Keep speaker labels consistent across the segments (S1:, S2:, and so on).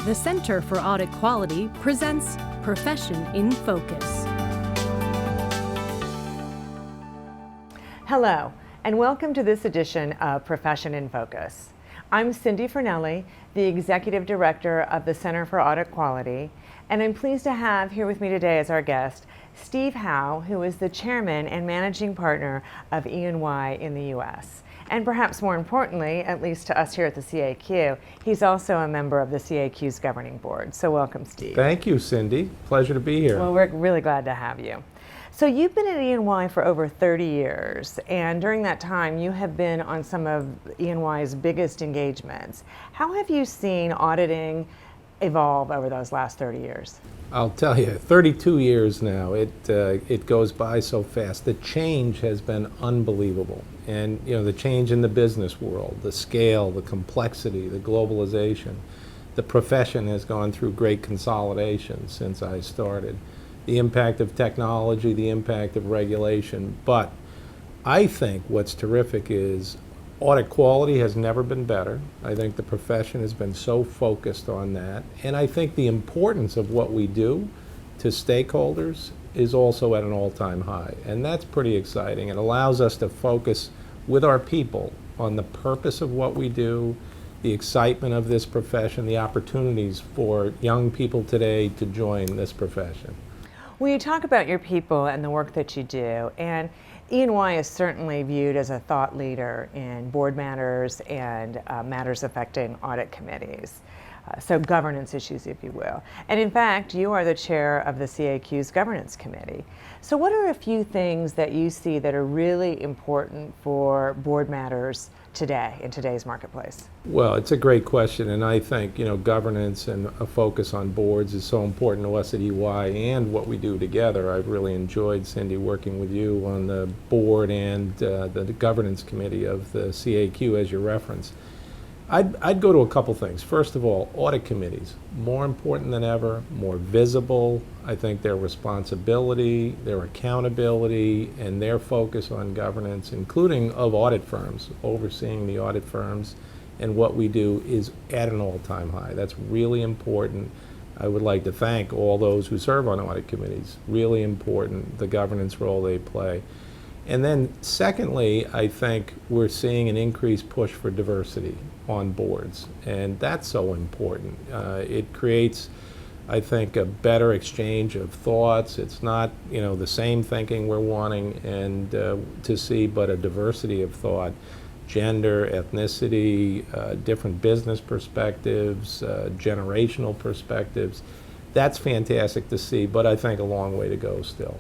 S1: The Center for Audit Quality presents Profession in Focus.
S2: Hello, and welcome to this edition of Profession in Focus. I'm Cindy Fernelli, the Executive Director of the Center for Audit Quality, and I'm pleased to have here with me today as our guest, Steve Howe, who is the Chairman and Managing Partner of E&Y in the U.S. And perhaps more importantly, at least to us here at the CAQ, he's also a member of the CAQ's governing board. So welcome, Steve.
S3: Thank you, Cindy. Pleasure to be here.
S2: Well, we're really glad to have you. So you've been at E&Y for over 30 years, and during that time you have been on some of E&Y's biggest engagements. How have you seen auditing evolve over those last 30 years?
S3: I'll tell you, 32 years now, it goes by so fast. The change has been unbelievable. And the change in the business world, the scale, the complexity, the globalization. The profession has gone through great consolidation since I started. The impact of technology, the impact of regulation. But I think what's terrific is audit quality has never been better. I think the profession has been so focused on that. And I think the importance of what we do to stakeholders is also at an all-time high. And that's pretty exciting. It allows us to focus with our people on the purpose of what we do, the excitement of this profession, the opportunities for young people today to join this profession.
S2: Well, you talk about your people and the work that you do, and E&Y is certainly viewed as a thought leader in board matters and matters affecting audit committees, so governance issues, if you will. And in fact, you are the chair of the CAQ's governance committee. So what are a few things that you see that are really important for board matters today, in today's marketplace?
S3: Well, it's a great question, and I think governance and a focus on boards is so important to us at EY and what we do together. I've really enjoyed, Cindy, working with you on the board and the governance committee of the CAQ, as you referenced. I'd go to a couple things. First of all, audit committees, more important than ever, more visible. I think their responsibility, their accountability, and their focus on governance, including of audit firms, overseeing the audit firms and what we do, is at an all-time high. That's really important. I would like to thank all those who serve on audit committees. Really important, the governance role they play. And then secondly, I think we're seeing an increased push for diversity on boards, and that's so important. It creates, I think, a better exchange of thoughts. It's not, the same thinking we're wanting and to see, but a diversity of thought, gender, ethnicity, different business perspectives, generational perspectives. That's fantastic to see, but I think a long way to go still.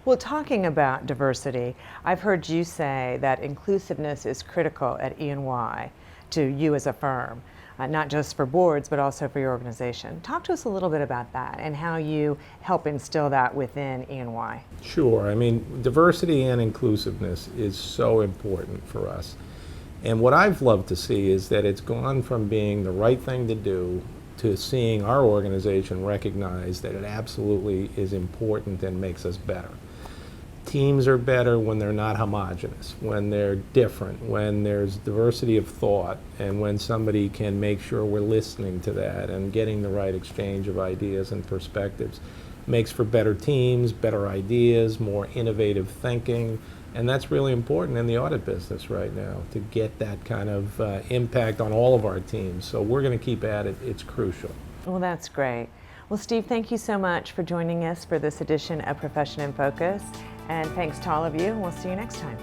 S2: Well, talking about diversity, I've heard you say that inclusiveness is critical at E&Y to you as a firm, not just for boards, but also for your organization. Talk to us a little bit about that and how you help instill that within E&Y.
S3: Sure. I mean, diversity and inclusiveness is so important for us. And what I've loved to see is that it's gone from being the right thing to do to seeing our organization recognize that it absolutely is important and makes us better. Teams are better when they're not homogenous, when they're different, when there's diversity of thought, and when somebody can make sure we're listening to that and getting the right exchange of ideas and perspectives. Makes for better teams, better ideas, more innovative thinking, and that's really important in the audit business right now, to get that kind of impact on all of our teams. So we're going to keep at it. It's crucial.
S2: Well, that's great. Well, Steve, thank you so much for joining us for this edition of Profession in Focus. And thanks to all of you. We'll see you next time.